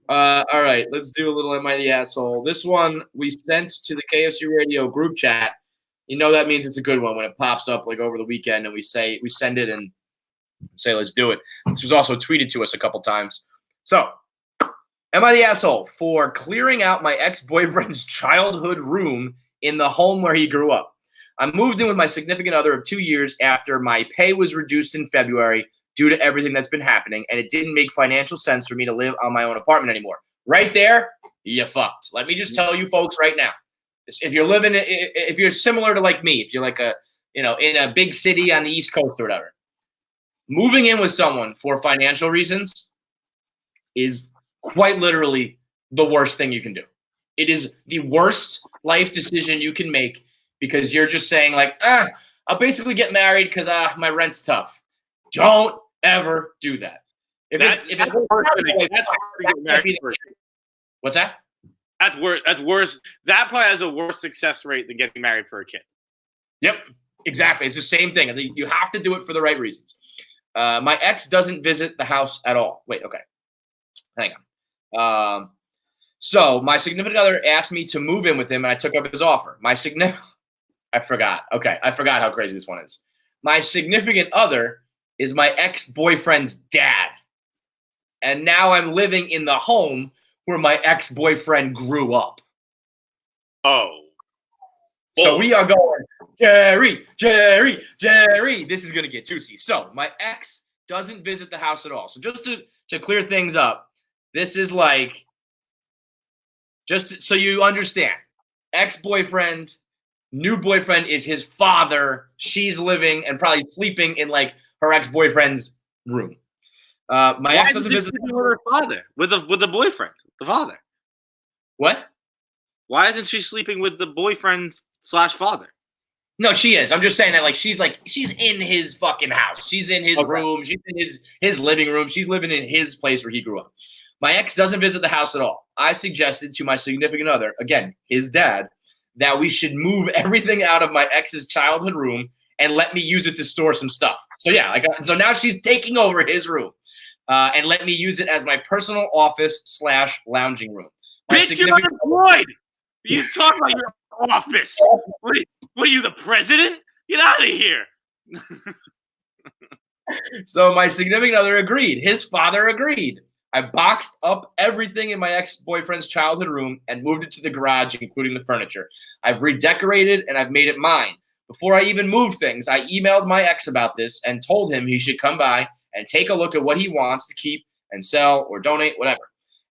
All right, let's do a little Am I the Asshole? This one we sent to the KFC Radio group chat. You know that means it's a good one when it pops up like over the weekend and we send it and say, let's do it. This was also tweeted to us a couple times. So, am I the asshole for clearing out my ex-boyfriend's childhood room in the home where he grew up? I moved in with my significant other of 2 years after my pay was reduced in February due to everything that's been happening, and it didn't make financial sense for me to live on my own apartment anymore. Right there, you fucked. Let me just tell you folks right now. If you're similar to like me, if you're like in a big city on the East Coast or whatever, moving in with someone for financial reasons is quite literally the worst thing you can do. It is the worst life decision you can make because you're just saying like, I'll basically get married because my rent's tough. Don't ever do that. What's that? That's worse. That's worse. That probably has a worse success rate than getting married for a kid. Yep, exactly. It's the same thing. You have to do it for the right reasons. My ex doesn't visit the house at all. Wait, okay. Hang on. So my significant other asked me to move in with him, and I took up his offer. I forgot. Okay, I forgot how crazy this one is. My significant other is my ex-boyfriend's dad. And now I'm living in the home where my ex-boyfriend grew up. Oh. So we are going, Jerry. This is going to get juicy. So my ex doesn't visit the house at all. So just to clear things up, this is like, just so you understand, ex-boyfriend, new boyfriend is his father. She's living and probably sleeping in like her ex-boyfriend's room. My ex doesn't visit with her father, with the boyfriend, the father. What? Why isn't she sleeping with the boyfriend/father? No, she is. I'm just saying that like she's in his fucking house. She's in his room. She's in his living room. She's living in his place where he grew up. My ex doesn't visit the house at all. I suggested to my significant other, again, his dad, that we should move everything out of my ex's childhood room and let me use it to store some stuff. So yeah, so now she's taking over his room and let me use it as my personal office / lounging room. Bitch, you're unemployed. You talk about your office. What are you, the president? Get out of here. So my significant other agreed. His father agreed. I boxed up everything in my ex-boyfriend's childhood room and moved it to the garage, including the furniture. I've redecorated and I've made it mine. Before I even moved things, I emailed my ex about this and told him he should come by and take a look at what he wants to keep and sell or donate, whatever.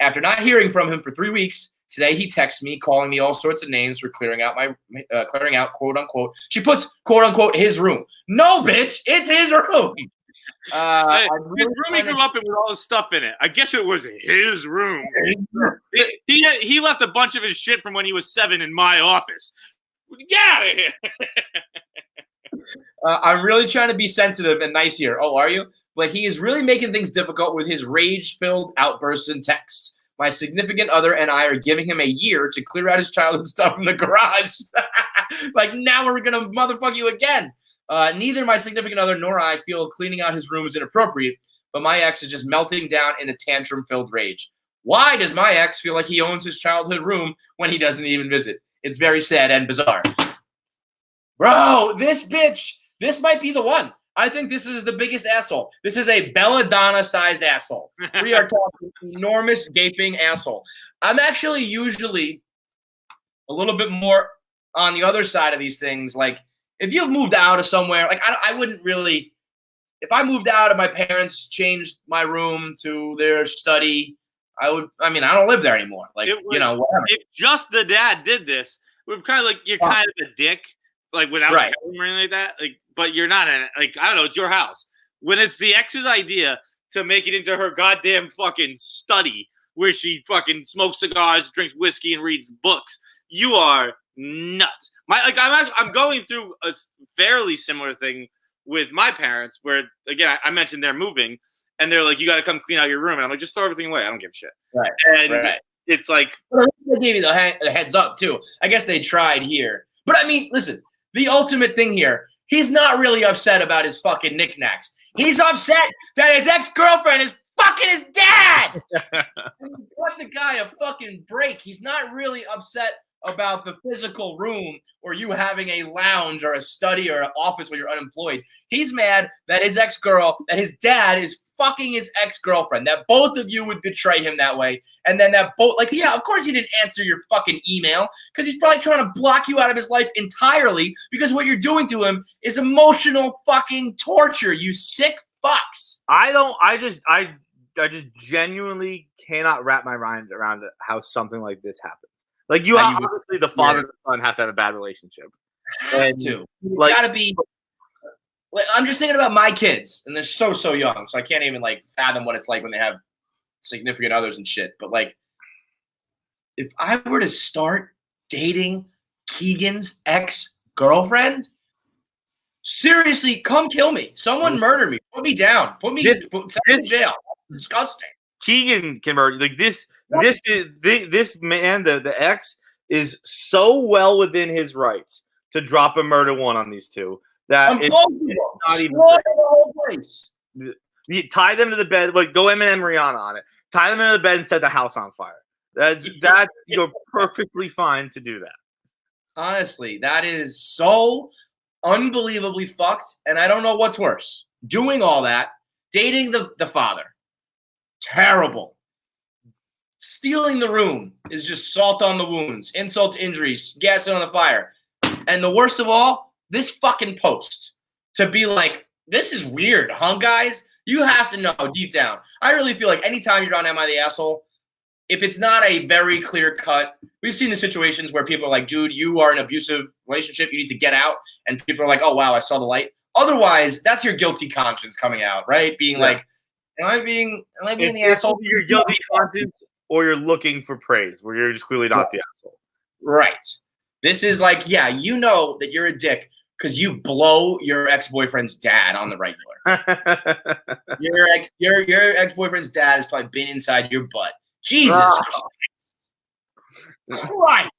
After not hearing from him for 3 weeks, today he texts me, calling me all sorts of names for clearing out quote unquote. She puts quote unquote his room. No, bitch, it's his room. Hey, his room he grew up in with all his stuff in it. I guess it was his room. He left a bunch of his shit from when he was 7 in my office. Get out of here. I'm really trying to be sensitive and nice here. Oh, are you? But he is really making things difficult with his rage-filled outbursts and texts. My significant other and I are giving him a year to clear out his childhood stuff in the garage. Like, now we're going to motherfuck you again. Neither my significant other nor I feel cleaning out his room is inappropriate, but my ex is just melting down in a tantrum-filled rage. Why does my ex feel like he owns his childhood room when he doesn't even visit? It's very sad and bizarre. Bro, this bitch, this might be the one. I think this is the biggest asshole. This is a belladonna-sized asshole. We are talking enormous, gaping asshole. I'm actually usually a little bit more on the other side of these things. Like, if you've moved out of somewhere, like I wouldn't really, if I moved out and my parents changed my room to their study, I don't live there anymore. Like, whatever. If just the dad did this, we're kind of like, you're kind of a dick, like without telling him or anything like that. Like, but you're not in it. Like, I don't know, it's your house. When it's the ex's idea to make it into her goddamn fucking study where she fucking smokes cigars, drinks whiskey, and reads books, you are nuts. I'm going through a fairly similar thing with my parents where, again, I mentioned they're moving and they're like, you got to come clean out your room. And I'm like, just throw everything away. I don't give a shit. Right. And it's like, they gave you the heads up too. I guess they tried here. But I mean, listen, the ultimate thing here, he's not really upset about his fucking knickknacks. He's upset that his ex-girlfriend is fucking his dad. Let the guy a fucking break. He's not really upset about the physical room or you having a lounge or a study or an office where you're unemployed. He's mad that his his dad is fucking his ex-girlfriend, that both of you would betray him that way. And then that of course he didn't answer your fucking email because he's probably trying to block you out of his life entirely because what you're doing to him is emotional fucking torture, you sick fucks. I just genuinely cannot wrap my mind around how something like this happens. Like obviously the father and the son have to have a bad relationship. Gotta be. I'm just thinking about my kids, and they're so young, so I can't even fathom what it's like when they have significant others and shit. But if I were to start dating Keegan's ex-girlfriend, seriously, come kill me. Someone murder me. Put me down. Put me in jail. That's disgusting. Keegan can murder this. This man, the ex, is so well within his rights to drop a murder one on these two that it's not even the whole place. You tie them to the bed, go Eminem Rihanna on it. Tie them into the bed and set the house on fire. That's you're perfectly fine to do that. Honestly, that is so unbelievably fucked, and I don't know what's worse. Doing all that, dating the father, terrible. Stealing the room is just salt on the wounds, insult to injuries, gasoline on the fire. And the worst of all, this fucking post to be like, this is weird, huh, guys? You have to know deep down. I really feel like anytime you're on Am I the Asshole, if it's not a very clear cut, we've seen the situations where people are like, dude, you are in an abusive relationship. You need to get out. And people are like, oh, wow, I saw the light. Otherwise, that's your guilty conscience coming out, right? Being like, am I being the asshole? Your guilty conscience, or you're looking for praise, where you're just clearly not the asshole. Right. This is you know that you're a dick because you blow your ex-boyfriend's dad on the regular. your ex-boyfriend's dad has probably been inside your butt. Jesus Christ.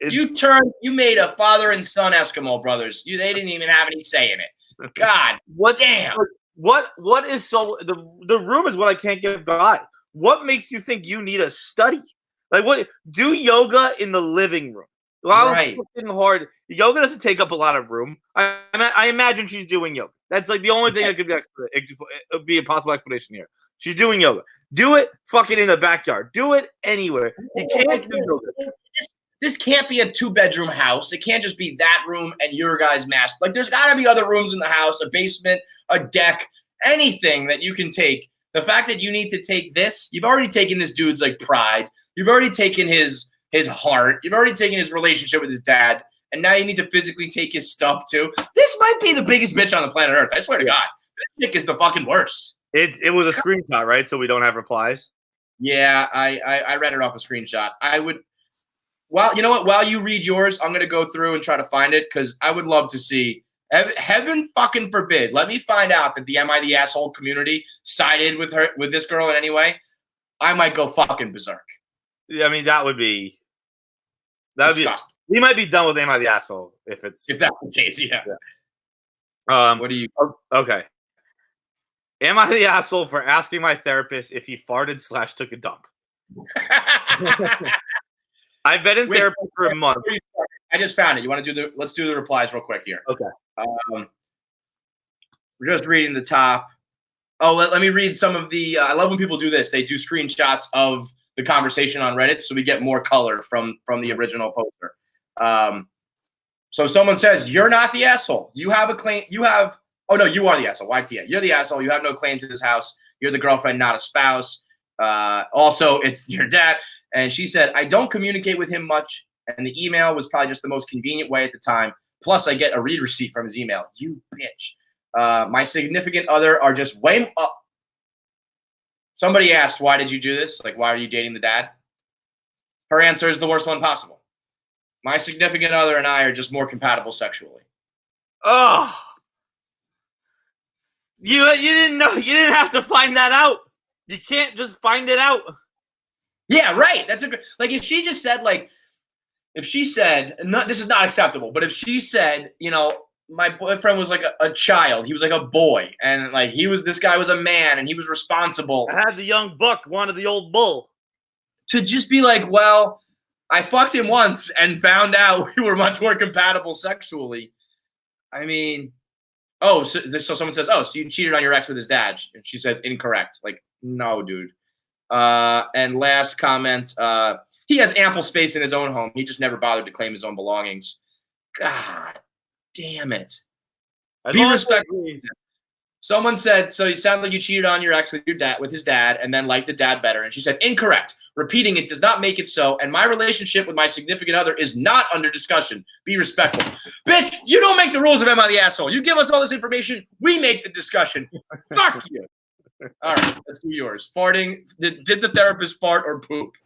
You made a father and son Eskimo brothers. They didn't even have any say in it. God, damn. What is the room is what I can't get by. What makes you think you need a study? Do yoga in the living room? Right. Hard. Yoga doesn't take up a lot of room. I imagine she's doing yoga. That's the only thing that could be a possible explanation here. She's doing yoga. Do it fucking in the backyard. Do it anywhere. You can't do yoga. This can't be a 2-bedroom house. It can't just be that room and your guy's master. There's got to be other rooms in the house, a basement, a deck, anything that you can take. The fact that you need to take this, you've already taken this dude's pride. You've already taken his heart. You've already taken his relationship with his dad. And now you need to physically take his stuff too. This might be the biggest bitch on the planet Earth. I swear to God. This chick is the fucking worst. It was a screenshot, right? So we don't have replies? Yeah, I read it off a screenshot. You know what? While you read yours, I'm going to go through and try to find it because I would love to see. Heaven fucking forbid. Let me find out that the Am I the Asshole community sided with this girl in any way. I might go fucking berserk. Yeah, I mean, that would be disgusting. We might be done with Am I the Asshole if that's the case. Yeah. What do you? Okay. Am I the asshole for asking my therapist if he farted / took a dump? I've been in therapy for a month. I just found it. You want to let's do the replies real quick here. Okay. We're just reading the top. Oh, let me read some of the. I love when people do this. They do screenshots of the conversation on Reddit, so we get more color from the original poster. So someone says, "You're not the asshole. You have a claim. You have. Oh no, you are the asshole. YTA. You're the asshole. You have no claim to this house. You're the girlfriend, not a spouse. Also, it's your dad." And she said, "I don't communicate with him much, and the email was probably just the most convenient way at the time. Plus, I get a read receipt from his email. You bitch. My significant other are just way up." Somebody asked, "Why did you do this? Why are you dating the dad?" Her answer is the worst one possible. My significant other and I are just more compatible sexually. Oh, you didn't know. You didn't have to find that out. You can't just find it out. Yeah, right. That's a good. If she just said, if she said, no, this is not acceptable, but if she said, my boyfriend was like a child. He was like a boy, and like this guy was a man, and he was responsible. I had the young buck wanted the old bull. To just be like, well, I fucked him once and found out we were much more compatible sexually. I mean, so someone says, oh, so you cheated on your ex with his dad, and she says incorrect. Like, no, dude. And last comment, he has ample space in his own home. He just never bothered to claim his own belongings. God damn it. Be respectful. Someone said, so you sound like you cheated on your ex with his dad, and then liked the dad better. And she said, incorrect. Repeating it does not make it so, and my relationship with my significant other is not under discussion. Be respectful. Bitch, you don't make the rules of Am I the Asshole. You give us all this information, we make the discussion. Fuck you. All right, let's do yours. Farting. Did the therapist fart or poop?